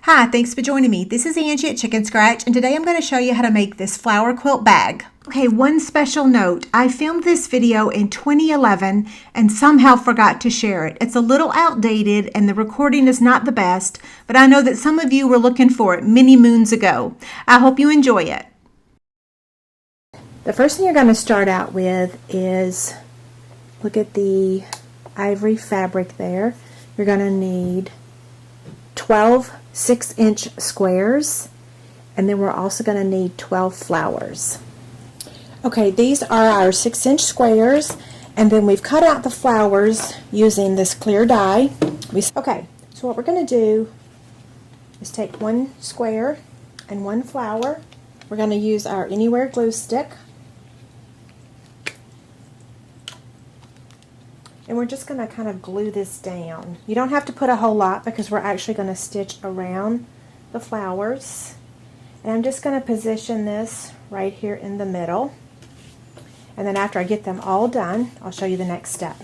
Hi, thanks for joining me. This is Angie at Chicken Scratch, and today I'm going to show you how to make this flower quilt bag. Okay, one special note. I filmed this video in 2011 and somehow forgot to share it. It's a little outdated and the recording is not the best, but I know that some of you were looking for it many moons ago. I hope you enjoy it. The first thing you're going to start out with is, look at the ivory fabric there. You're going to need 12 6-inch squares, and then we're also going to need 12 flowers. Okay, these are our 6-inch squares, and then we've cut out the flowers using this clear dye. Okay, so what we're going to do is take one square and one flower. We're going to use our Anywhere glue stick, and we're just going to kind of glue this down. You don't have to put a whole lot because we're actually going to stitch around the flowers. And I'm just going to position this right here in the middle. And then after I get them all done, I'll show you the next step.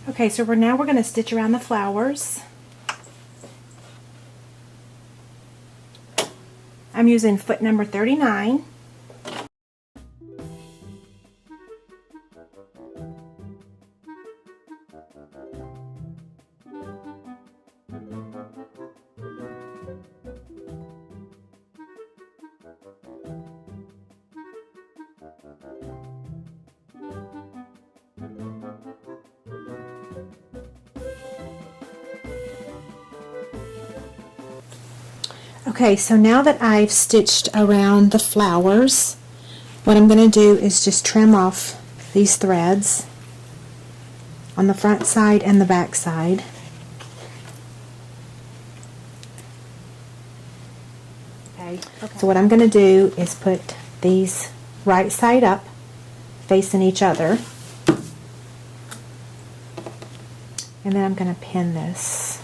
Okay, so now we're going to stitch around the flowers. I'm using foot number 39. Okay, so now that I've stitched around the flowers, what I'm going to do is just trim off these threads on the front side and the back side. Okay. So what I'm going to do is put these right side up, facing each other, and then I'm going to pin this.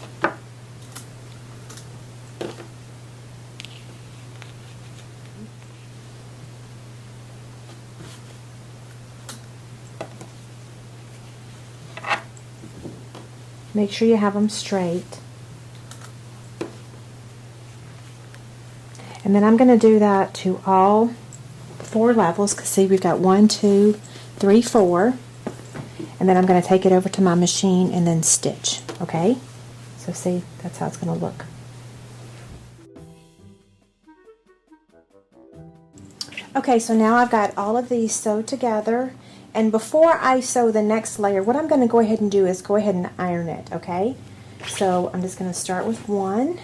Make sure you have them straight. And then I'm going to do that to all 4 levels, because see, we've got 1, 2, 3, 4. And then I'm going to take it over to my machine and then stitch. Okay? So see, that's how it's going to look. Okay, so now I've got all of these sewed together. And before I sew the next layer, what I'm going to go ahead and do is go ahead and iron it, okay? So I'm just going to start with one.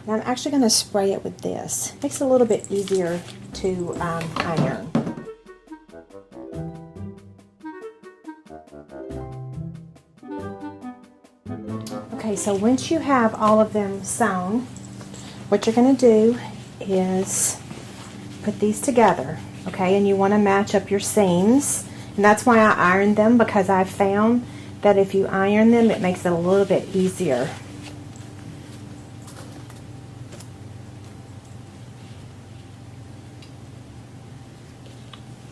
And I'm actually going to spray it with this. It makes it a little bit easier to iron. Okay, so once you have all of them sewn, what you're going to do is put these together. Okay, and you want to match up your seams, and that's why I ironed them, because I've found that if you iron them, it makes it a little bit easier.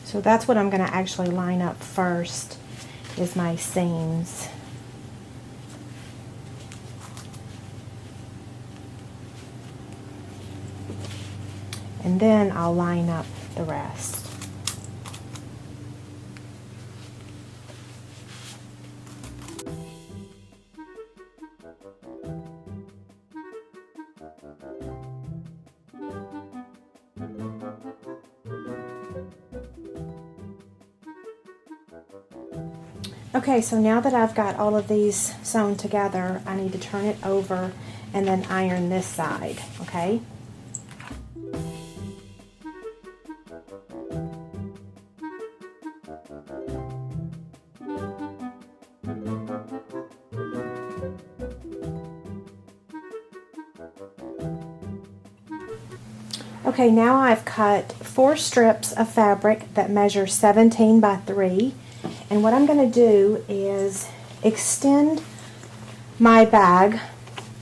So that's what I'm going to actually line up first, is my seams. And then I'll line up the rest. Okay, so now that I've got all of these sewn together, I need to turn it over and then iron this side, okay? Okay, now I've cut 4 strips of fabric that measure 17 by 3, and what I'm going to do is extend my bag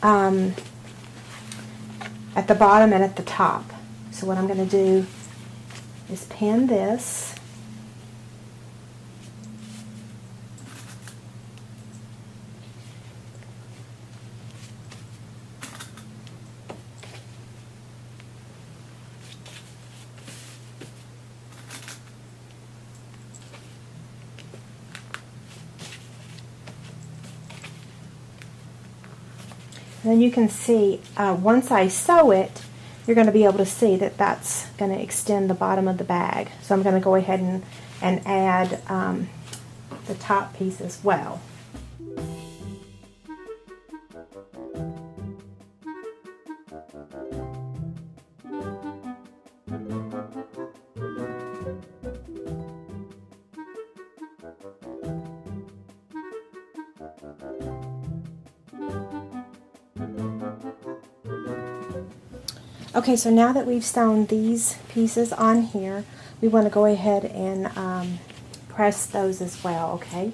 at the bottom and at the top. So what I'm going to do is pin this, And then you can see, once I sew it, you're going to be able to see that that's going to extend the bottom of the bag. So I'm going to go ahead and add the top piece as well. Okay, so now that we've sewn these pieces on here, we want to go ahead and press those as well, okay?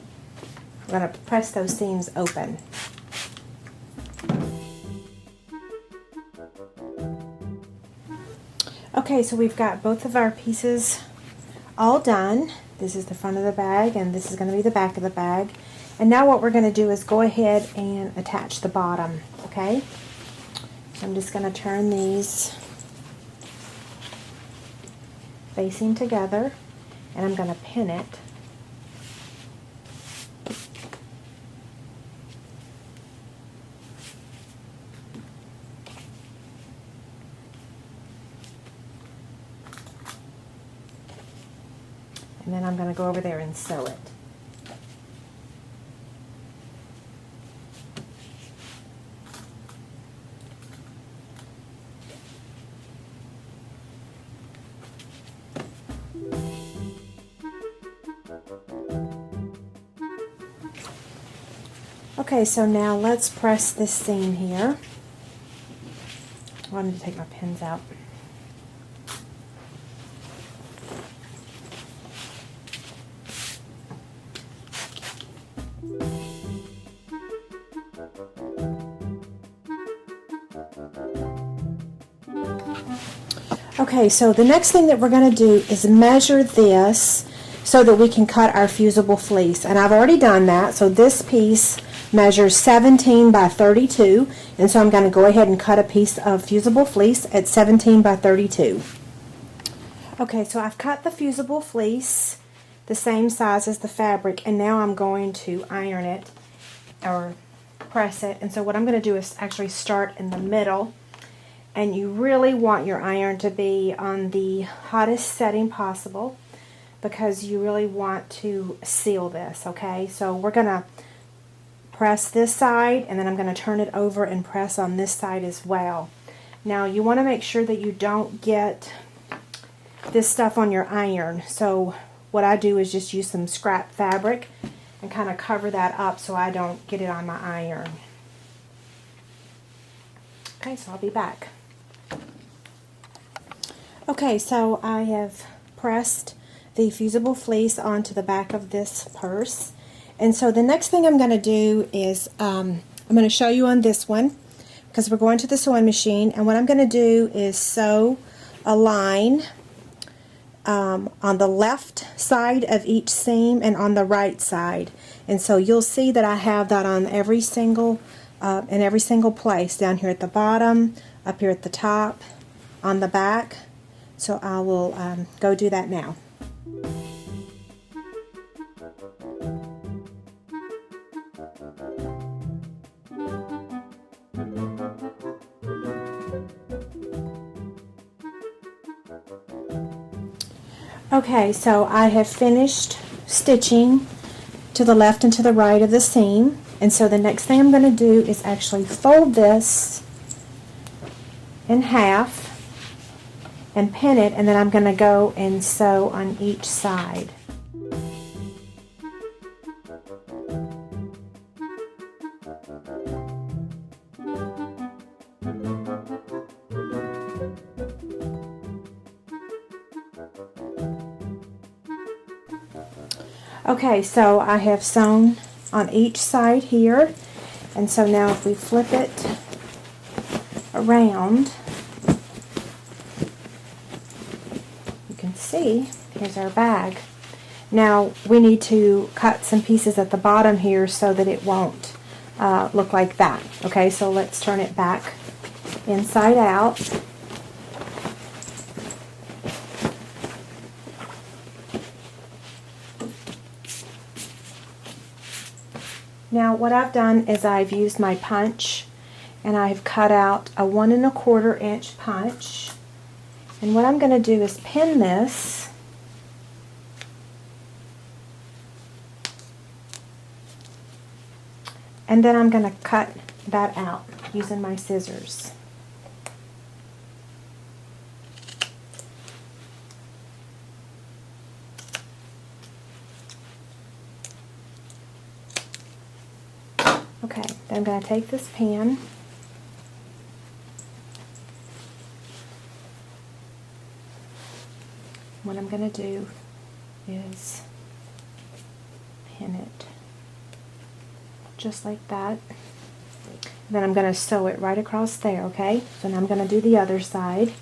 We're going to press those seams open. Okay, so we've got both of our pieces all done. This is the front of the bag and this is going to be the back of the bag. And now what we're going to do is go ahead and attach the bottom, okay? So I'm just going to turn these facing together and I'm going to pin it. And then I'm going to go over there and sew it. Okay, so now let's press this seam here. I need to take my pins out. Okay, so the next thing that we're going to do is measure this so that we can cut our fusible fleece. And I've already done that, so this piece measures 17 by 32, and so I'm going to go ahead and cut a piece of fusible fleece at 17 by 32. Okay, so I've cut the fusible fleece the same size as the fabric, and now I'm going to iron it or press it. And so what I'm going to do is actually start in the middle, and you really want your iron to be on the hottest setting possible because you really want to seal this, okay? So we're going to press this side, and then I'm going to turn it over and press on this side as well. Now you want to make sure that you don't get this stuff on your iron. So what I do is just use some scrap fabric and kind of cover that up so I don't get it on my iron. Okay, so I'll be back. Okay, so I have pressed the fusible fleece onto the back of this purse. And so the next thing I'm going to do is I'm going to show you on this one because we're going to the sewing machine, and what I'm going to do is sew a line on the left side of each seam and on the right side. And so you'll see that I have that on every single in every single place, down here at the bottom, up here at the top, on the back. So I will go do that now. Okay, so I have finished stitching to the left and to the right of the seam, and so the next thing I'm going to do is actually fold this in half and pin it, and then I'm going to go and sew on each side. Okay, so I have sewn on each side here, and so now if we flip it around, you can see, here's our bag. Now we need to cut some pieces at the bottom here so that it won't look like that. Okay, so let's turn it back inside out. Now what I've done is I've used my punch and I've cut out a 1 1/4 inch punch. And what I'm going to do is pin this and then I'm going to cut that out using my scissors. Okay, then I'm going to take this pin what I'm going to do is pin it just like that. Then I'm going to sew it right across there, okay? So now I'm going to do the other side.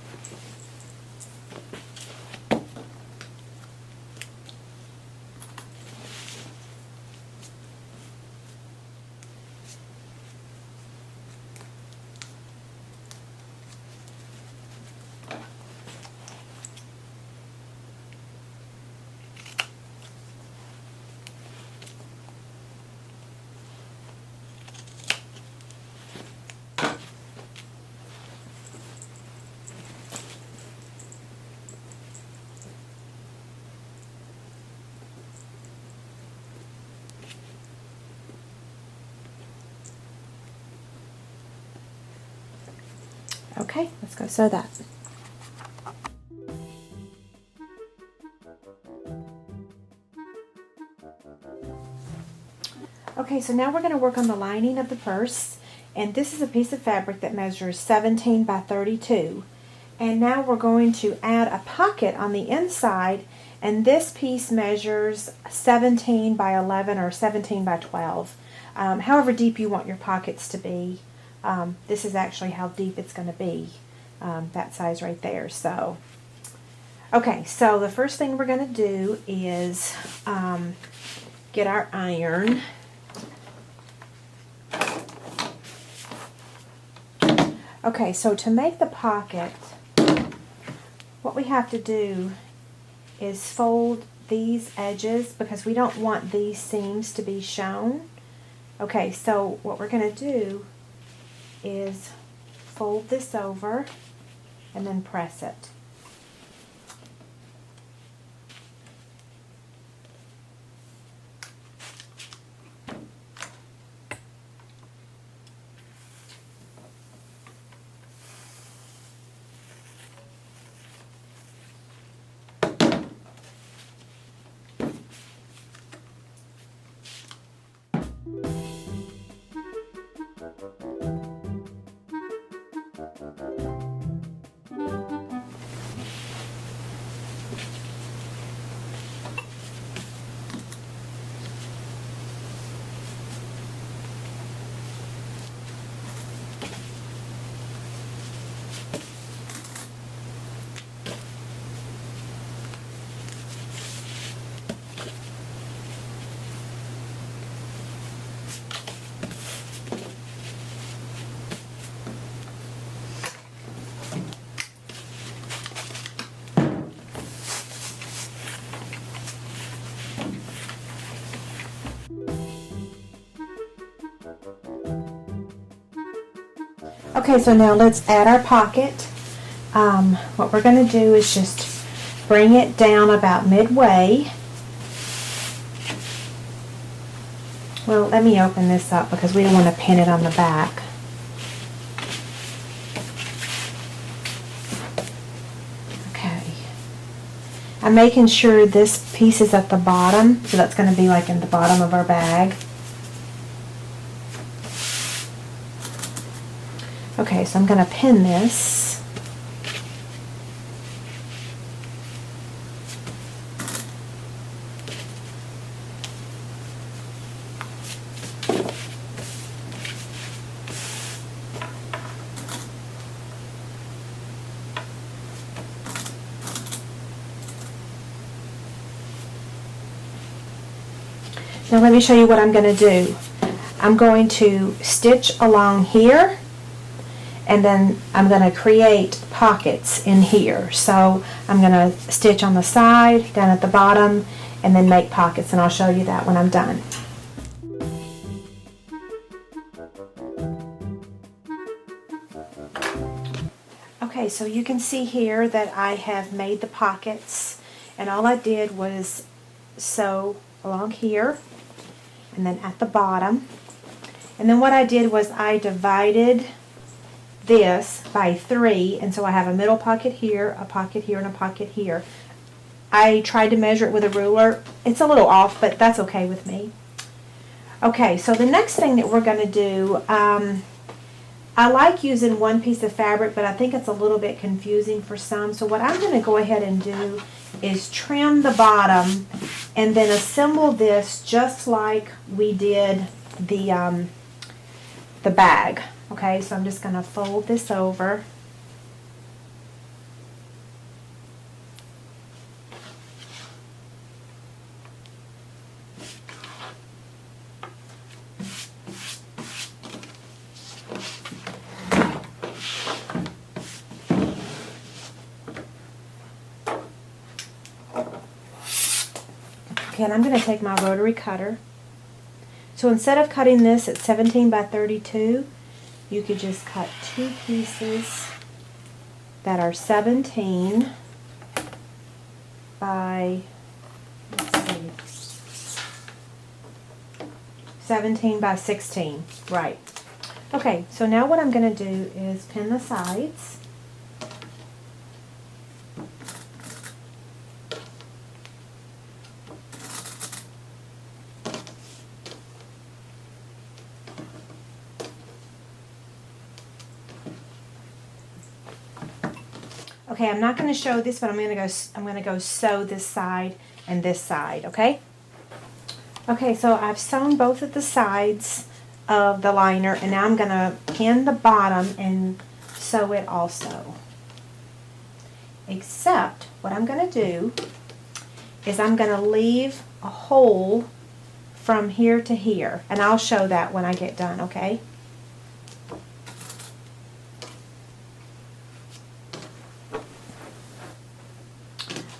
Okay, let's go sew that. Okay, so now we're going to work on the lining of the purse, and this is a piece of fabric that measures 17 by 32. And now we're going to add a pocket on the inside, and this piece measures 17 by 11 or 17 by 12. However deep you want your pockets to be. This is actually how deep it's going to be, that size right there. So, okay, so the first thing we're going to do is get our iron. Okay, so to make the pocket, what we have to do is fold these edges because we don't want these seams to be shown. Okay, so what we're going to do is fold this over and then press it. Okay, so now let's add our pocket. What we're going to do is just bring it down about midway. Well, let me open this up because we don't want to pin it on the back. Okay. I'm making sure this piece is at the bottom, so that's going to be like in the bottom of our bag. Okay, so I'm going to pin this. Now let me show you what I'm going to do. I'm going to stitch along here, and then I'm going to create pockets in here. So I'm going to stitch on the side, down at the bottom, and then make pockets, and I'll show you that when I'm done. Okay, so you can see here that I have made the pockets, and all I did was sew along here and then at the bottom. And then what I did was I divided this by 3, and so I have a middle pocket here, a pocket here, and a pocket here. I tried to measure it with a ruler. It's a little off, but that's okay with me. Okay, so the next thing that we're going to do, I like using one piece of fabric, but I think it's a little bit confusing for some. So what I'm going to go ahead and do is trim the bottom and then assemble this just like we did the bag. Okay, so I'm just going to fold this over. Okay, and I'm going to take my rotary cutter. So instead of cutting this at 17 by 32, you could just cut 2 pieces that are 17 by, let's see, 17 by 16, right. Okay, so now what I'm going to do is pin the sides. Okay, I'm not going to show this, but I'm going to go sew this side and this side, okay? Okay, so I've sewn both of the sides of the liner, and now I'm going to pin the bottom and sew it also. Except what I'm going to do is I'm going to leave a hole from here to here, and I'll show that when I get done, okay?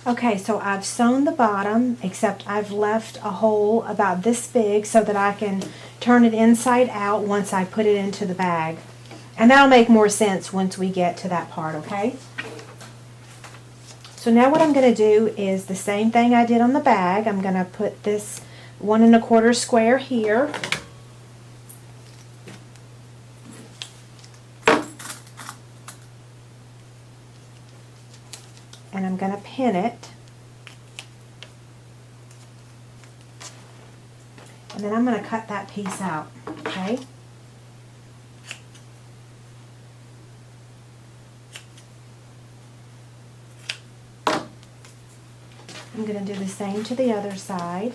Okay, so I've sewn the bottom, except I've left a hole about this big so that I can turn it inside out once I put it into the bag. And that'll make more sense once we get to that part, okay? So now what I'm going to do is the same thing I did on the bag. I'm going to put this 1 1/4 square here. And I'm going to pin it. And then I'm going to cut that piece out, okay? I'm going to do the same to the other side.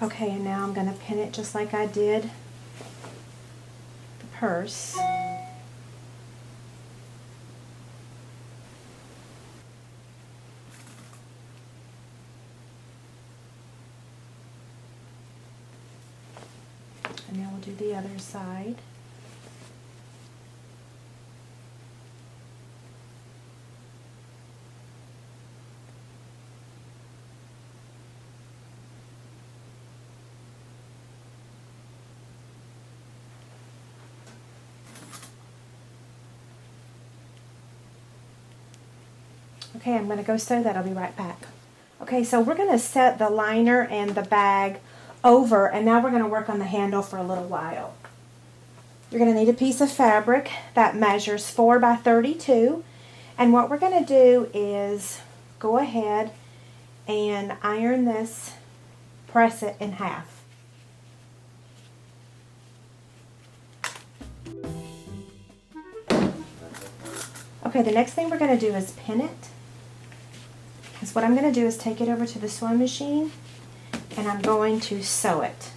Okay, and now I'm going to pin it just like I did the purse. And now we'll do the other side. Okay, I'm going to go sew that. I'll be right back. Okay, so we're going to set the liner and the bag over, and now we're going to work on the handle for a little while. You're going to need a piece of fabric that measures 4 by 32, and what we're going to do is go ahead and iron this, press it in half. Okay, the next thing we're going to do is pin it. So what I'm going to do is take it over to the sewing machine, and I'm going to sew it.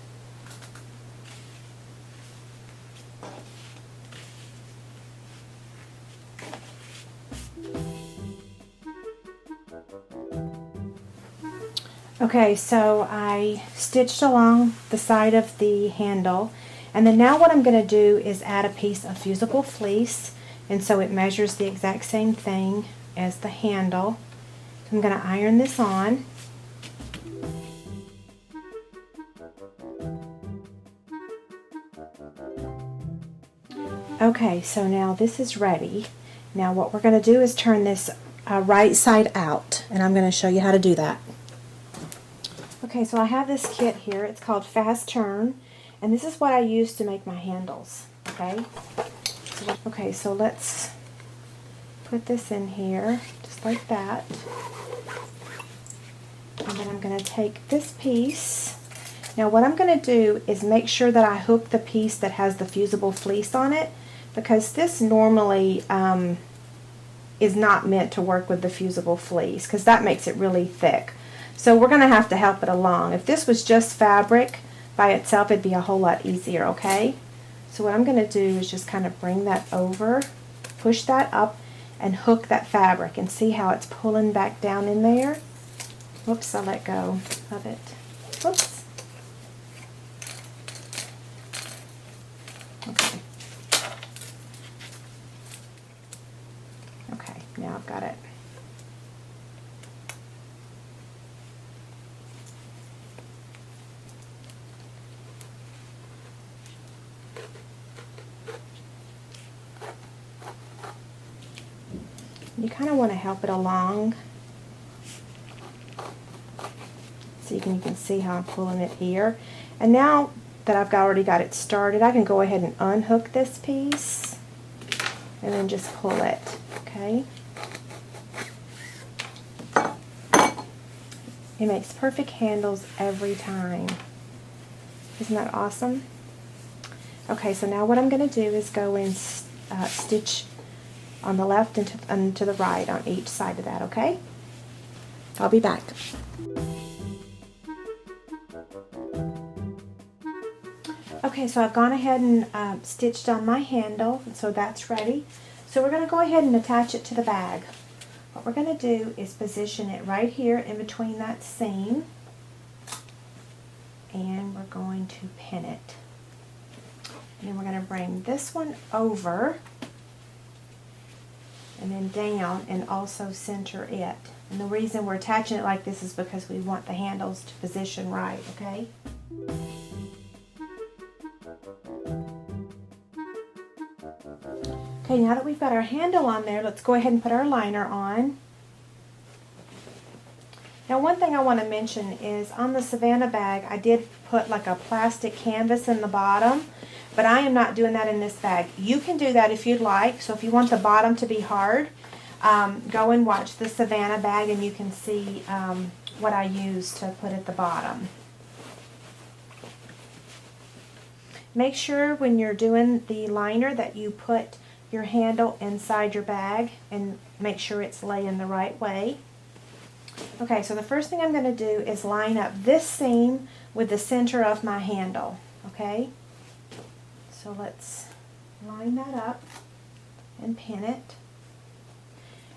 Okay, so I stitched along the side of the handle, and then now what I'm going to do is add a piece of fusible fleece, and so it measures the exact same thing as the handle. I'm going to iron this on. Okay, so now this is ready. Now what we're going to do is turn this right side out, and I'm going to show you how to do that. Okay, so I have this kit here. It's called Fast Turn, and this is what I use to make my handles. Okay, so let's put this in here just like that. And then I'm going to take this piece. Now what I'm going to do is make sure that I hook the piece that has the fusible fleece on it, because this normally is not meant to work with the fusible fleece, because that makes it really thick. So we're going to have to help it along. If this was just fabric by itself, it'd be a whole lot easier, okay? So what I'm going to do is just kind of bring that over, push that up, and hook that fabric, and see how it's pulling back down in there. Whoops, I let go of it. Whoops. Okay. Okay, now I've got it. You kind of want to help it along so you can see how I'm pulling it here. And now that I've already got it started, I can go ahead and unhook this piece and then just pull it, okay? It makes perfect handles every time. Isn't that awesome? Okay, so now what I'm going to do is go and stitch on the left and to the right on each side of that, okay? I'll be back. Okay, so I've gone ahead and stitched on my handle, so that's ready. So we're going to go ahead and attach it to the bag. What we're going to do is position it right here in between that seam, and we're going to pin it. And then we're going to bring this one over and then down and also center it. And the reason we're attaching it like this is because we want the handles to position right, okay? Okay, now that we've got our handle on there, let's go ahead and put our liner on. Now one thing I want to mention is on the Savannah bag, I did put like a plastic canvas in the bottom, but I am not doing that in this bag. You can do that if you'd like. So if you want the bottom to be hard, go and watch the Savannah bag and you can see what I use to put at the bottom. Make sure when you're doing the liner that you put your handle inside your bag and make sure it's laying the right way. Okay, so the first thing I'm going to do is line up this seam with the center of my handle, okay? So let's line that up and pin it.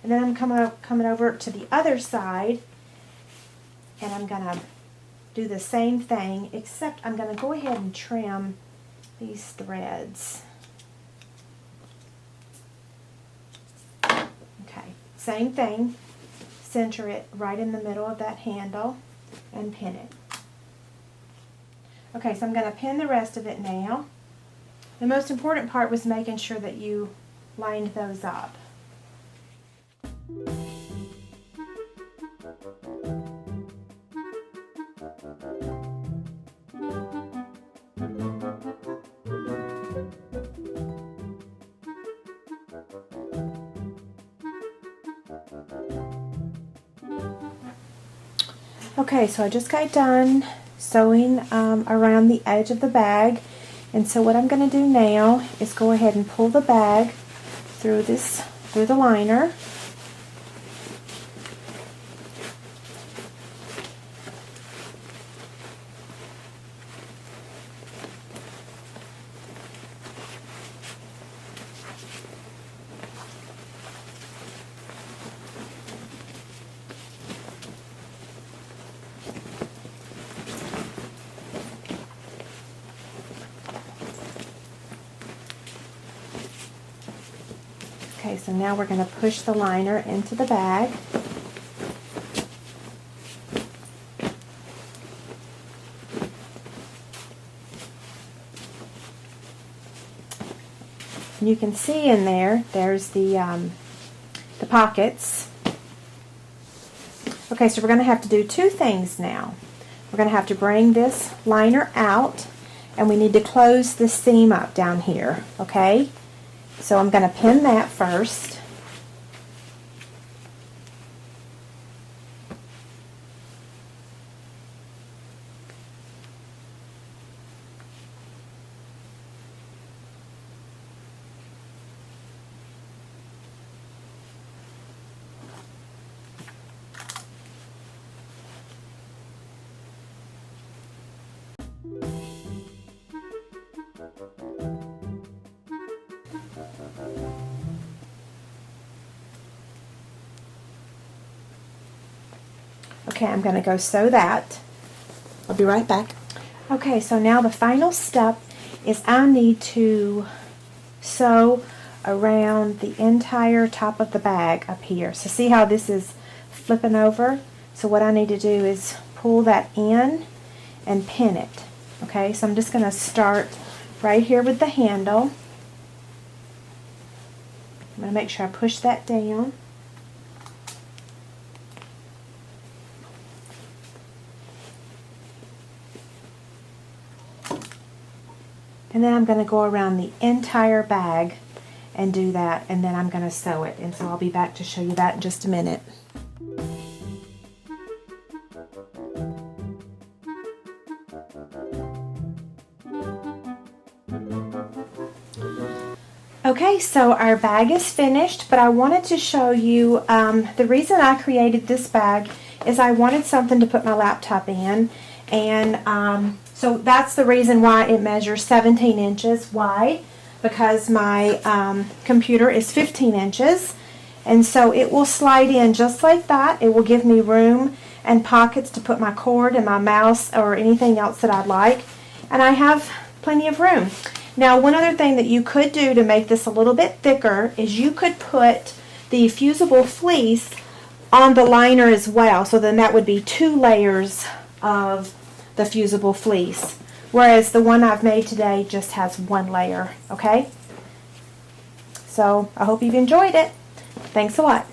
And then I'm coming over to the other side, and I'm going to do the same thing, except I'm going to go ahead and trim these threads. Okay, same thing. Center it right in the middle of that handle and pin it. Okay, so I'm going to pin the rest of it now. The most important part was making sure that you lined those up. Okay, so I just got done sewing around the edge of the bag, and so what I'm going to do now is go ahead and pull the bag through the liner. Okay, so now we're going to push the liner into the bag. And you can see in there, there's the pockets. Okay, so we're going to have to do two things now. We're going to have to bring this liner out, and we need to close the seam up down here, okay? So I'm going to pin that first. Okay, I'm going to go sew that. I'll be right back. Okay, so now the final step is I need to sew around the entire top of the bag up here. So see how this is flipping over? So what I need to do is pull that in and pin it. Okay, so I'm just going to start right here with the handle. I'm going to make sure I push that down. And then I'm going to go around the entire bag and do that, and then I'm going to sew it. And so I'll be back to show you that in just a minute. Okay, so our bag is finished, but I wanted to show you, the reason I created this bag is I wanted something to put my laptop in, and so that's the reason why it measures 17 inches. Why? Because my computer is 15 inches, and so it will slide in just like that. It will give me room and pockets to put my cord and my mouse or anything else that I'd like, and I have plenty of room. Now, one other thing that you could do to make this a little bit thicker is you could put the fusible fleece on the liner as well. So then that would be 2 layers of the fusible fleece, whereas the one I've made today just has 1 layer, okay? So I hope you've enjoyed it. Thanks a lot.